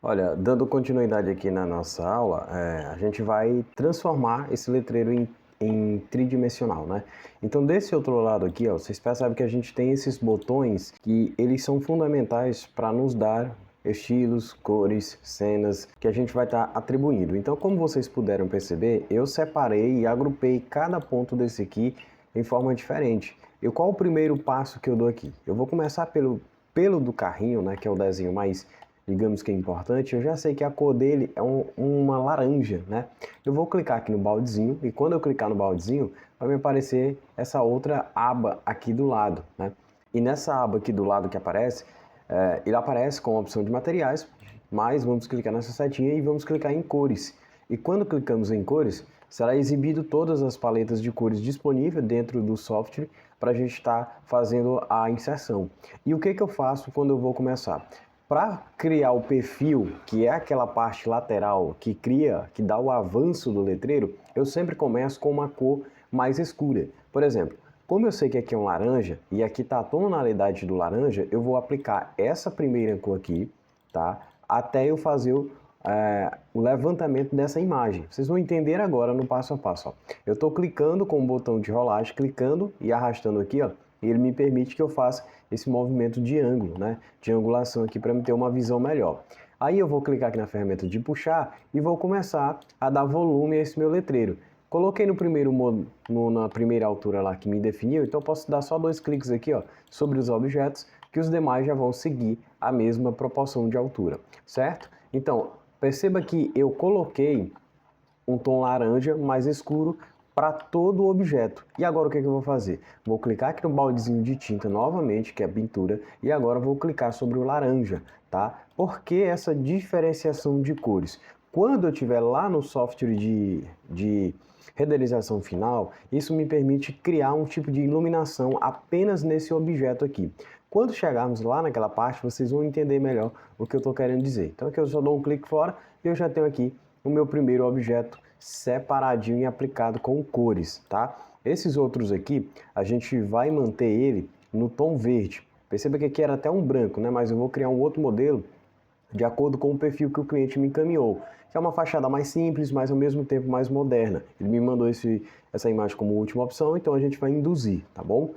Olha, dando continuidade aqui na nossa aula, a gente vai transformar esse letreiro em tridimensional, né? Então, desse outro lado aqui, ó, vocês percebem que a gente tem esses botões que eles são fundamentais para nos dar estilos, cores, cenas que a gente vai estar atribuindo. Então, como vocês puderam perceber, eu separei e agrupei cada ponto desse aqui em forma diferente. E qual o primeiro passo que eu dou aqui? Eu vou começar pelo do carrinho, né, que é o desenho mais, digamos que é importante. Eu já sei que a cor dele é uma laranja, né? Eu vou clicar aqui no baldezinho e quando eu clicar no baldezinho, vai me aparecer essa outra aba aqui do lado, né? E nessa aba aqui do lado que aparece, ele aparece com a opção de materiais, mas vamos clicar nessa setinha e vamos clicar em cores. E quando clicamos em cores, será exibido todas as paletas de cores disponíveis dentro do software para a gente estar fazendo a inserção. E o que eu faço quando eu vou começar? Para criar o perfil, que é aquela parte lateral que dá o avanço do letreiro, eu sempre começo com uma cor mais escura. Por exemplo, como eu sei que aqui é um laranja e aqui está a tonalidade do laranja, eu vou aplicar essa primeira cor aqui, tá? Até eu fazer o levantamento dessa imagem. Vocês vão entender agora no passo a passo. Ó. Eu estou clicando com o botão de rolagem, clicando e arrastando aqui, ó, e ele me permite que eu faça esse movimento de ângulo, né? De angulação aqui para me ter uma visão melhor. Aí eu vou clicar aqui na ferramenta de puxar e vou começar a dar volume a esse meu letreiro. Coloquei no primeiro modo, na primeira altura lá que me definiu, então eu posso dar só 2 cliques aqui, ó, sobre os objetos, que os demais já vão seguir a mesma proporção de altura, certo? Então, perceba que eu coloquei um tom laranja mais escuro para todo o objeto. E agora o que eu vou fazer? Vou clicar aqui no baldezinho de tinta novamente, que é a pintura, e agora vou clicar sobre o laranja, tá? Por que essa diferenciação de cores? Quando eu estiver lá no software de renderização final, isso me permite criar um tipo de iluminação apenas nesse objeto aqui. Quando chegarmos lá naquela parte, vocês vão entender melhor o que eu estou querendo dizer. Então aqui eu só dou um clique fora e eu já tenho aqui o meu primeiro objeto separadinho e aplicado com cores, tá? Esses outros aqui, a gente vai manter ele no tom verde. Perceba que aqui era até um branco, né? Mas eu vou criar um outro modelo de acordo com o perfil que o cliente me encaminhou, que é uma fachada mais simples, mas ao mesmo tempo mais moderna. Ele me mandou essa imagem como última opção, então a gente vai induzir, tá bom?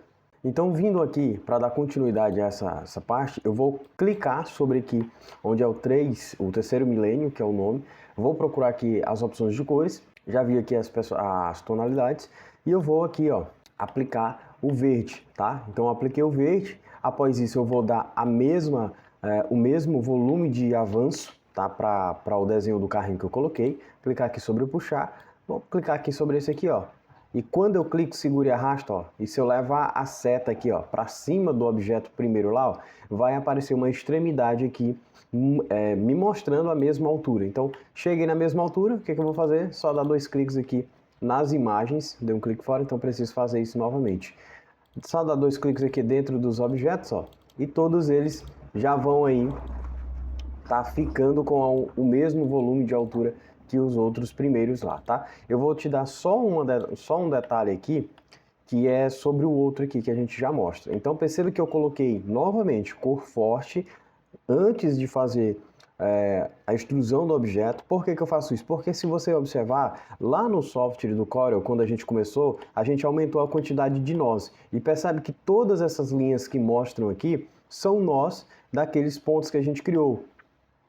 Então, vindo aqui para dar continuidade a essa parte, eu vou clicar sobre aqui, onde é o terceiro milênio, que é o nome. Vou procurar aqui as opções de cores, já vi aqui as tonalidades, e eu vou aqui, ó, aplicar o verde, tá? Então, eu apliquei o verde, após isso eu vou dar o mesmo volume de avanço, tá? Para o desenho do carrinho que eu coloquei, clicar aqui sobre o puxar, vou clicar aqui sobre esse aqui, ó. E quando eu clico, seguro e arrasto, ó, e se eu levar a seta aqui, ó, para cima do objeto primeiro lá, ó, vai aparecer uma extremidade aqui me mostrando a mesma altura. Então, cheguei na mesma altura, o que eu vou fazer? Só dar 2 cliques aqui nas imagens, dei um clique fora, então preciso fazer isso novamente. Só dar 2 cliques aqui dentro dos objetos, ó, e todos eles já vão aí tá ficando com o mesmo volume de altura que os outros primeiros lá, tá? Eu vou te dar só um detalhe aqui, que é sobre o outro aqui que a gente já mostra. Então perceba que eu coloquei novamente cor forte antes de fazer a extrusão do objeto. Por que eu faço isso? Porque se você observar, lá no software do Corel, quando a gente começou, a gente aumentou a quantidade de nós. E percebe que todas essas linhas que mostram aqui são nós daqueles pontos que a gente criou,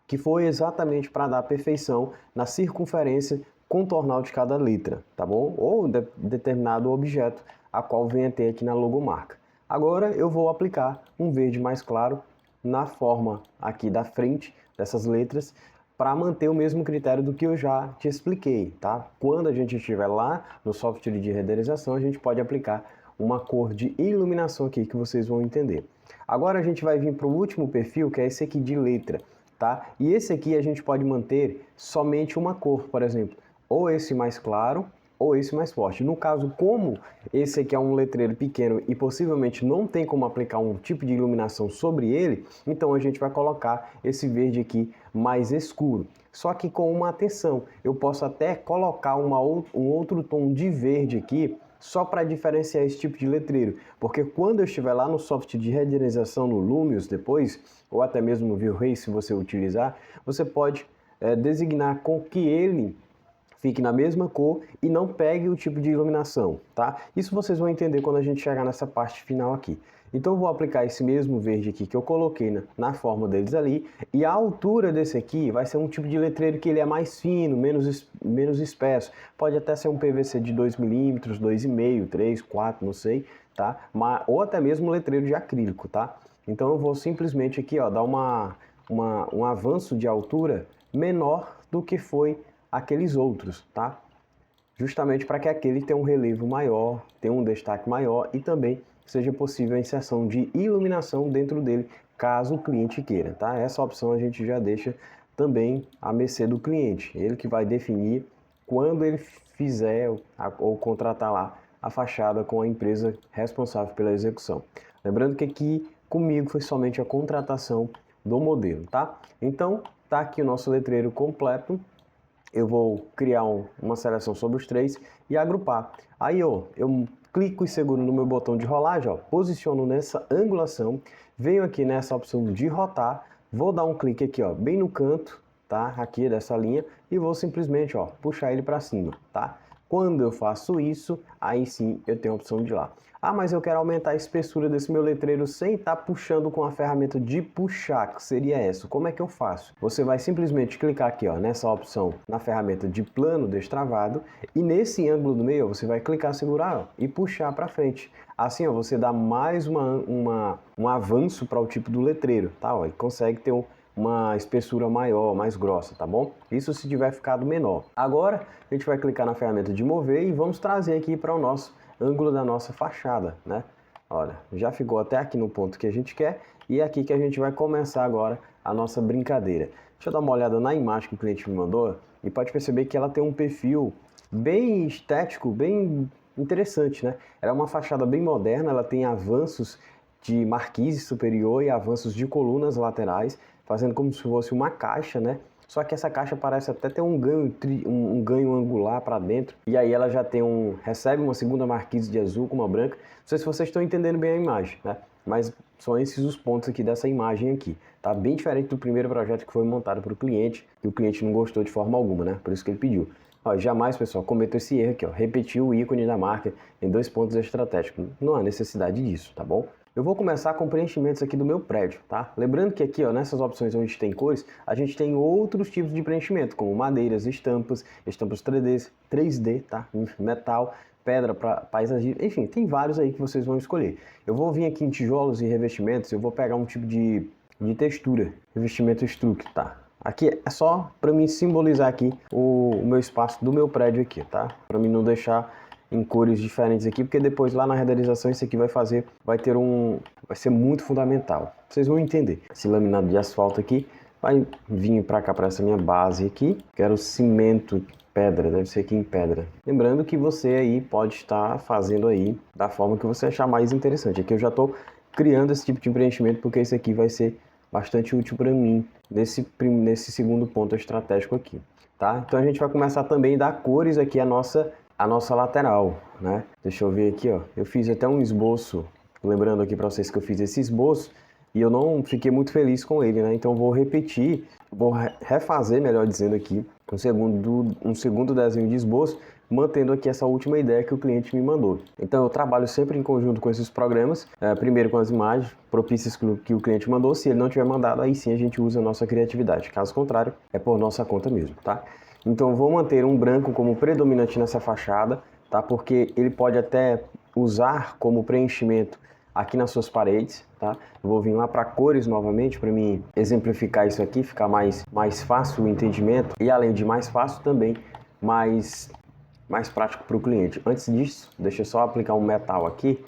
que foi exatamente para dar perfeição na circunferência contornal de cada letra, tá bom? Ou determinado objeto a qual vem a ter aqui na logomarca. Agora eu vou aplicar um verde mais claro na forma aqui da frente dessas letras para manter o mesmo critério do que eu já te expliquei, tá? Quando a gente estiver lá no software de renderização, a gente pode aplicar uma cor de iluminação aqui que vocês vão entender. Agora a gente vai vir para o último perfil, que é esse aqui de letra. Tá? E esse aqui a gente pode manter somente uma cor, por exemplo, ou esse mais claro ou esse mais forte. No caso, como esse aqui é um letreiro pequeno e possivelmente não tem como aplicar um tipo de iluminação sobre ele, então a gente vai colocar esse verde aqui mais escuro. Só que com uma atenção, eu posso até colocar um outro tom de verde aqui só para diferenciar esse tipo de letreiro, porque quando eu estiver lá no software de renderização no Lumios depois, ou até mesmo no V-Ray, se você utilizar, você pode designar com que ele fique na mesma cor e não pegue o tipo de iluminação, tá? Isso vocês vão entender quando a gente chegar nessa parte final aqui. Então eu vou aplicar esse mesmo verde aqui que eu coloquei na forma deles ali, e a altura desse aqui vai ser um tipo de letreiro que ele é mais fino, menos espesso. Pode até ser um PVC de 2 mm, 2,5, 3, 4, não sei, tá? Ou até mesmo letreiro de acrílico, tá? Então eu vou simplesmente aqui, ó, dar um avanço de altura menor do que foi aqueles outros, tá? Justamente para que aquele tenha um relevo maior, tenha um destaque maior e também seja possível a inserção de iluminação dentro dele, caso o cliente queira, tá? Essa opção a gente já deixa também à mercê do cliente, ele que vai definir quando ele fizer ou contratar lá a fachada com a empresa responsável pela execução. Lembrando que aqui comigo foi somente a contratação do modelo, tá? Então, tá aqui o nosso letreiro completo. Eu vou criar uma seleção sobre os três e agrupar. Aí, ó, eu clico e seguro no meu botão de rolagem, ó, posiciono nessa angulação, venho aqui nessa opção de rotar, vou dar um clique aqui, ó, bem no canto, tá? Aqui dessa linha e vou simplesmente, ó, puxar ele para cima, tá? Quando eu faço isso, aí sim eu tenho a opção de ir lá. Ah, mas eu quero aumentar a espessura desse meu letreiro sem estar puxando com a ferramenta de puxar, que seria essa. Como é que eu faço? Você vai simplesmente clicar aqui, ó, nessa opção, na ferramenta de plano destravado, e nesse ângulo do meio, você vai clicar, segurar, ó, e puxar para frente. Assim, ó, você dá mais um avanço para o tipo do letreiro, tá? Ó, ele consegue ter uma espessura maior, mais grossa, tá bom? Isso se tiver ficado menor. Agora, a gente vai clicar na ferramenta de mover e vamos trazer aqui para o nosso ângulo da nossa fachada, né? Olha, já ficou até aqui no ponto que a gente quer e é aqui que a gente vai começar agora a nossa brincadeira. Deixa eu dar uma olhada na imagem que o cliente me mandou e pode perceber que ela tem um perfil bem estético, bem interessante, né? Ela é uma fachada bem moderna, ela tem avanços de marquise superior e avanços de colunas laterais, fazendo como se fosse uma caixa, né? Só que essa caixa parece até ter um ganho angular para dentro. E aí ela já tem recebe uma segunda marquise de azul com uma branca. Não sei se vocês estão entendendo bem a imagem, né? Mas são esses os pontos aqui dessa imagem aqui. Tá bem diferente do primeiro projeto que foi montado para o cliente, e o cliente não gostou de forma alguma, né? Por isso que ele pediu. Ó, jamais, pessoal, cometa esse erro aqui, ó. Repetir o ícone da marca em 2 pontos estratégicos. Não há necessidade disso, tá bom? Eu vou começar com preenchimentos aqui do meu prédio, tá? Lembrando que aqui, ó, nessas opções onde tem cores, a gente tem outros tipos de preenchimento, como madeiras, estampas 3D, tá? Metal, pedra para paisagismo, enfim, tem vários aí que vocês vão escolher. Eu vou vir aqui em tijolos e revestimentos, eu vou pegar um tipo de textura, revestimento Struct, tá? Aqui é só para mim simbolizar aqui o meu espaço do meu prédio aqui, tá? Para mim não deixar em cores diferentes aqui, porque depois lá na renderização isso aqui vai ser muito fundamental. Vocês vão entender. Esse laminado de asfalto aqui vai vir para cá, para essa minha base aqui. Quero cimento, pedra, deve ser aqui em pedra. Lembrando que você aí pode estar fazendo aí da forma que você achar mais interessante. Aqui eu já estou criando esse tipo de preenchimento porque esse aqui vai ser bastante útil para mim nesse segundo ponto estratégico aqui, tá? Então a gente vai começar também a dar cores aqui a nossa lateral, né? Deixa eu ver aqui, ó. Eu fiz até um esboço, lembrando aqui para vocês que eu fiz esse esboço e eu não fiquei muito feliz com ele, né? Então vou repetir, vou refazer, melhor dizendo aqui, um segundo desenho de esboço, mantendo aqui essa última ideia que o cliente me mandou. Então eu trabalho sempre em conjunto com esses programas, primeiro com as imagens propícias que o cliente mandou. Se ele não tiver mandado, aí sim a gente usa a nossa criatividade. Caso contrário, é por nossa conta mesmo, tá? Então eu vou manter um branco como predominante nessa fachada, tá? Porque ele pode até usar como preenchimento aqui nas suas paredes, tá? Eu vou vir lá para cores novamente para mim exemplificar isso aqui, ficar mais fácil o entendimento e além de mais fácil também mais prático para o cliente. Antes disso, deixa eu só aplicar um metal aqui,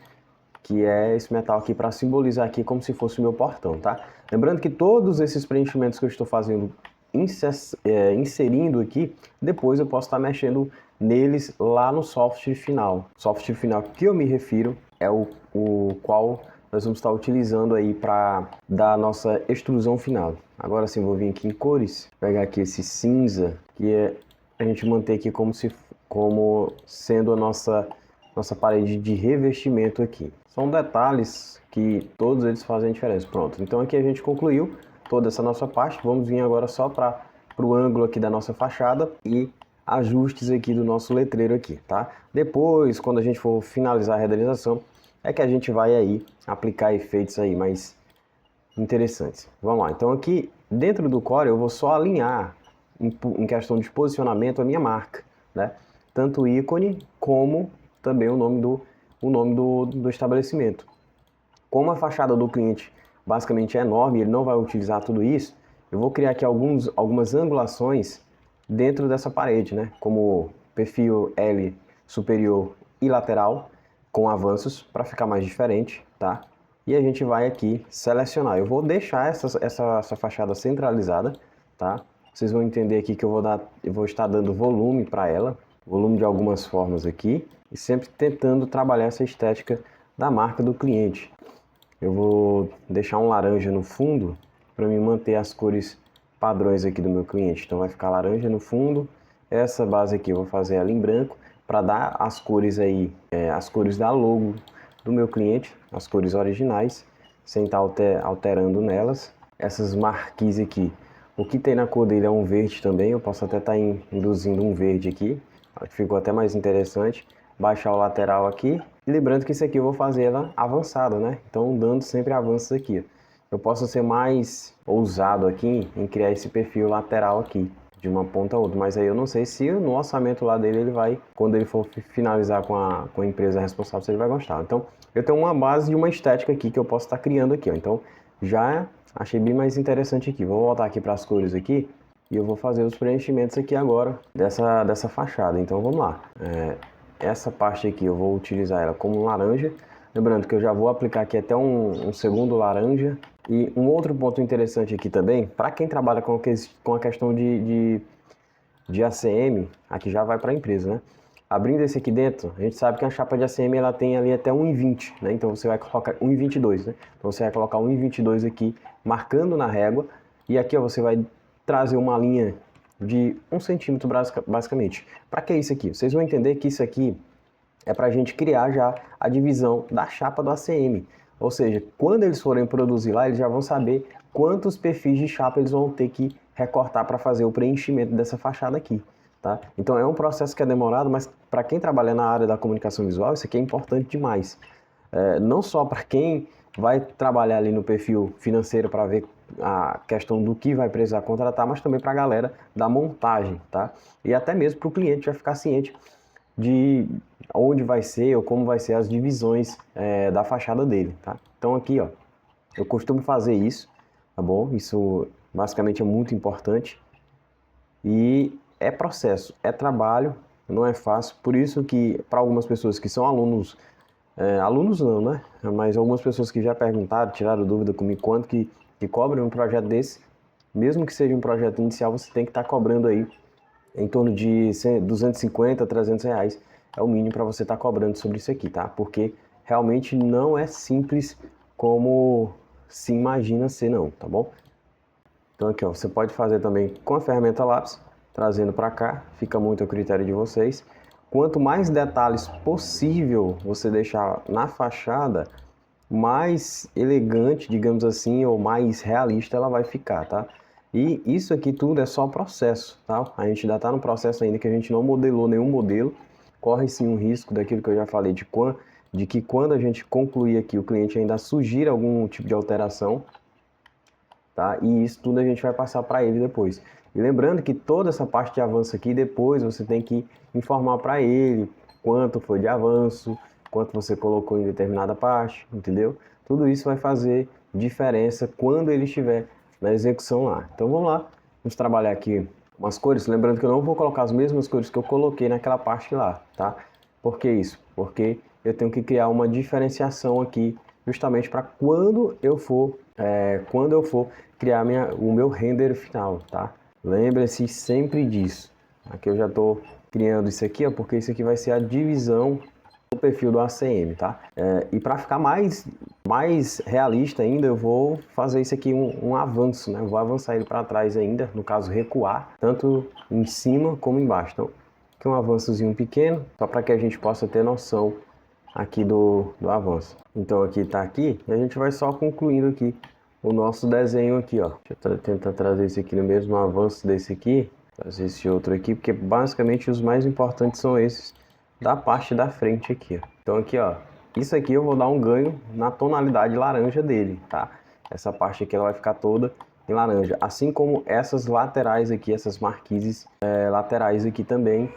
que é esse metal aqui para simbolizar aqui como se fosse o meu portão, tá? Lembrando que todos esses preenchimentos que eu estou fazendo inserindo aqui, depois eu posso estar mexendo neles lá no software final. Software final que eu me refiro é o qual nós vamos estar utilizando aí para dar a nossa extrusão final. Agora sim, vou vir aqui em cores, pegar aqui esse cinza, que é a gente manter aqui como sendo a nossa nossa parede de revestimento aqui. São detalhes que todos eles fazem diferença. Pronto, então aqui a gente concluiu toda essa nossa parte. Vamos vir agora só para o ângulo aqui da nossa fachada e ajustes aqui do nosso letreiro aqui, tá? Depois, quando a gente for finalizar a renderização, é que a gente vai aí aplicar efeitos aí mais interessantes. Vamos lá, então aqui dentro do Core eu vou só alinhar em questão de posicionamento a minha marca, né? Tanto o ícone como também o nome do estabelecimento. Como a fachada do cliente basicamente é enorme, ele não vai utilizar tudo isso, eu vou criar aqui algumas angulações dentro dessa parede, né? Como perfil L superior e lateral, com avanços, para ficar mais diferente, tá? E a gente vai aqui selecionar. Eu vou deixar essa fachada centralizada, tá? Vocês vão entender aqui que eu vou estar dando volume para ela, volume de algumas formas aqui, e sempre tentando trabalhar essa estética da marca do cliente. Eu vou deixar um laranja no fundo para me manter as cores padrões aqui do meu cliente. Então vai ficar laranja no fundo. Essa base aqui eu vou fazer ela em branco para dar as cores aí, as cores da logo do meu cliente, as cores originais, sem estar alterando nelas. Essas marquise aqui, o que tem na cor dele é um verde também. Eu posso até estar induzindo um verde aqui, ficou até mais interessante. Baixar o lateral aqui. E lembrando que isso aqui eu vou fazer ela avançada, né? Então dando sempre avanços aqui. Eu posso ser mais ousado aqui em criar esse perfil lateral aqui, de uma ponta a outra. Mas aí eu não sei se no orçamento lá dele ele vai, quando ele for finalizar com a empresa responsável, se ele vai gostar. Então eu tenho uma base de uma estética aqui que eu posso estar criando aqui, ó. Então já achei bem mais interessante aqui. Vou voltar aqui para as cores aqui. E eu vou fazer os preenchimentos aqui agora dessa fachada. Então vamos lá. Essa parte aqui eu vou utilizar ela como laranja. Lembrando que eu já vou aplicar aqui até um segundo laranja. E um outro ponto interessante aqui também, para quem trabalha com a questão de ACM, aqui já vai para a empresa, né? Abrindo esse aqui dentro, a gente sabe que a chapa de ACM ela tem ali até 1,20, né? Então você vai colocar 1,22, né? Então você vai colocar 1,22 aqui, marcando na régua. E aqui ó, você vai trazer uma linha de 1 centímetro basicamente. Para que isso aqui? Vocês vão entender que isso aqui é para a gente criar já a divisão da chapa do ACM. Ou seja, quando eles forem produzir lá, eles já vão saber quantos perfis de chapa eles vão ter que recortar para fazer o preenchimento dessa fachada aqui. Tá? Então é um processo que é demorado, mas para quem trabalha na área da comunicação visual, isso aqui é importante demais. Não só para quem vai trabalhar ali no perfil financeiro para ver a questão do que vai precisar contratar, mas também para a galera da montagem, tá? E até mesmo para o cliente já ficar ciente de onde vai ser ou como vai ser as divisões da fachada dele, tá? Então aqui, ó, eu costumo fazer isso, tá bom? Isso basicamente é muito importante e é processo, é trabalho, não é fácil. Por isso que para algumas pessoas que são alunos, alunos não, né? Mas algumas pessoas que já perguntaram, tiraram dúvida comigo quanto que cobram um projeto desse, mesmo que seja um projeto inicial, você tem que estar cobrando aí em torno de 250, 300 reais é o mínimo para você estar cobrando sobre isso aqui, tá? Porque realmente não é simples como se imagina ser não, tá bom? Então aqui, ó, você pode fazer também com a ferramenta lápis, trazendo para cá, fica muito a critério de vocês. Quanto mais detalhes possível você deixar na fachada, mais elegante, digamos assim, ou mais realista ela vai ficar, tá? E isso aqui tudo é só processo, tá? A gente ainda está no processo ainda que a gente não modelou nenhum modelo. Corre sim um risco daquilo que eu já falei, de que quando a gente concluir aqui, o cliente ainda sugira algum tipo de alteração, tá? E isso tudo a gente vai passar para ele depois. E lembrando que toda essa parte de avanço aqui, depois você tem que informar para ele quanto foi de avanço, quanto você colocou em determinada parte, entendeu? Tudo isso vai fazer diferença quando ele estiver na execução lá. Então vamos lá, vamos trabalhar aqui umas cores, lembrando que eu não vou colocar as mesmas cores que eu coloquei naquela parte lá, tá? Por que isso? Porque eu tenho que criar uma diferenciação aqui, justamente para quando eu for criar o meu render final, tá? Lembre-se sempre disso. Aqui eu já estou criando isso aqui, ó, porque isso aqui vai ser a divisão do perfil do ACM, tá? E para ficar mais realista ainda, eu vou fazer isso aqui um avanço, né? Eu vou avançar ele para trás ainda, no caso recuar, tanto em cima como embaixo. Então, Aqui um avançozinho pequeno, só para que a gente possa ter noção aqui do avanço. Então aqui está aqui, e a gente vai só concluindo aqui o nosso desenho aqui, ó. Deixa eu tentar trazer esse aqui no mesmo avanço desse aqui, trazer esse outro aqui, porque basicamente os mais importantes são esses da parte da frente aqui, ó. Então aqui, ó, isso aqui eu vou dar um ganho na tonalidade laranja dele, tá? Essa parte aqui ela vai ficar toda em laranja, assim como essas laterais aqui, essas marquises laterais aqui também.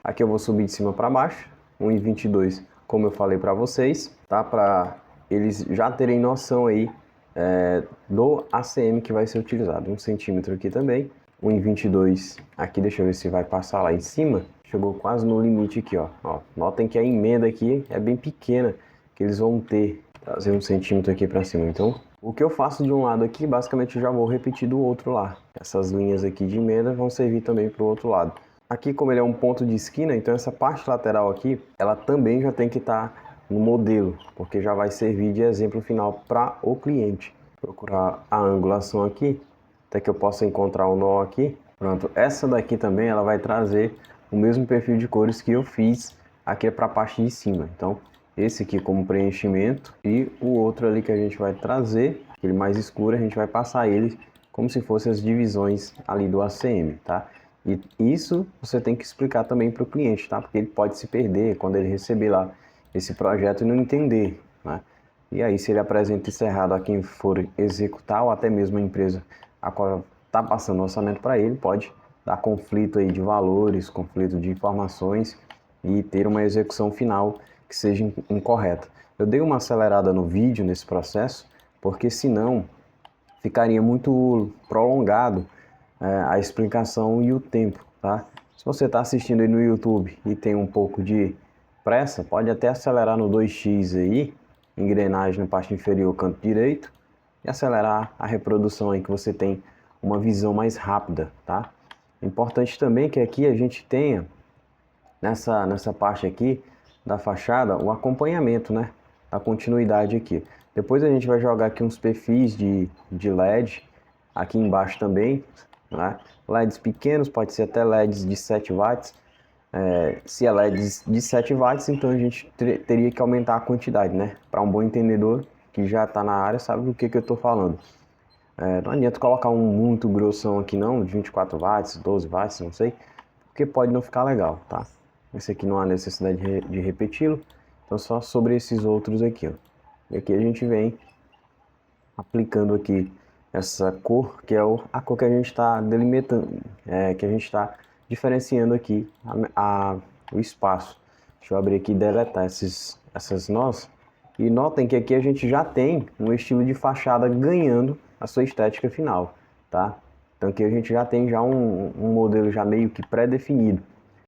Aqui eu vou subir de cima para baixo, 1,22, como eu falei para vocês, tá? Para eles já terem noção aí do ACM que vai ser utilizado. 1 centímetro aqui também, 1,22 aqui, deixa eu ver se vai passar lá em cima. Chegou quase no limite aqui, ó. Notem que a emenda aqui é bem pequena, que eles vão ter. Trazer 1 centímetro aqui para cima. Então, o que eu faço de um lado aqui, basicamente eu já vou repetir do outro lá. Essas linhas aqui de emenda vão servir também para o outro lado. Aqui, como ele é um ponto de esquina, então essa parte lateral aqui, ela também já tem que estar no modelo, porque já vai servir de exemplo final para o cliente. Vou procurar a angulação aqui, até que eu possa encontrar o nó aqui. Pronto, essa daqui também ela vai trazer o mesmo perfil de cores que eu fiz aqui para a parte de cima. Então, esse aqui como preenchimento e o outro ali que a gente vai trazer, aquele mais escuro, a gente vai passar ele como se fossem as divisões ali do ACM, tá? E isso você tem que explicar também para o cliente, tá? Porque ele pode se perder quando ele receber lá esse projeto e não entender, né? E aí, se ele apresenta isso errado a quem for executar ou até mesmo a empresa a qual está passando o orçamento para ele, pode dar conflito aí de valores, conflito de informações e ter uma execução final que seja incorreta. Eu dei uma acelerada no vídeo nesse processo, porque senão ficaria muito prolongado a explicação e o tempo, tá? Se você está assistindo aí no YouTube e tem um pouco de pressa, pode até acelerar no 2x aí, engrenagem na parte inferior, canto direito, e acelerar a reprodução aí que você tem uma visão mais rápida, tá? Importante também que aqui a gente tenha, nessa parte aqui da fachada, o acompanhamento, né? A continuidade aqui. Depois a gente vai jogar aqui uns perfis de LED, aqui embaixo também, né? LEDs pequenos, pode ser até LEDs de 7 watts. Se é LEDs de 7 watts, então a gente teria que aumentar a quantidade, né? Para um bom entendedor que já está na área, sabe do que eu estou falando. Não adianta colocar um muito grossão aqui não, de 24 watts, 12 watts, não sei, porque pode não ficar legal, tá? Esse aqui não há necessidade de repeti-lo, então só sobre esses outros aqui, ó. E aqui a gente vem aplicando aqui essa cor, que é a cor que a gente está delimitando, que a gente está diferenciando aqui o espaço. Deixa eu abrir aqui e deletar essas nós. E notem que aqui a gente já tem um estilo de fachada ganhando a sua estética final, tá? Então aqui a gente já tem um modelo já meio que pré-definido.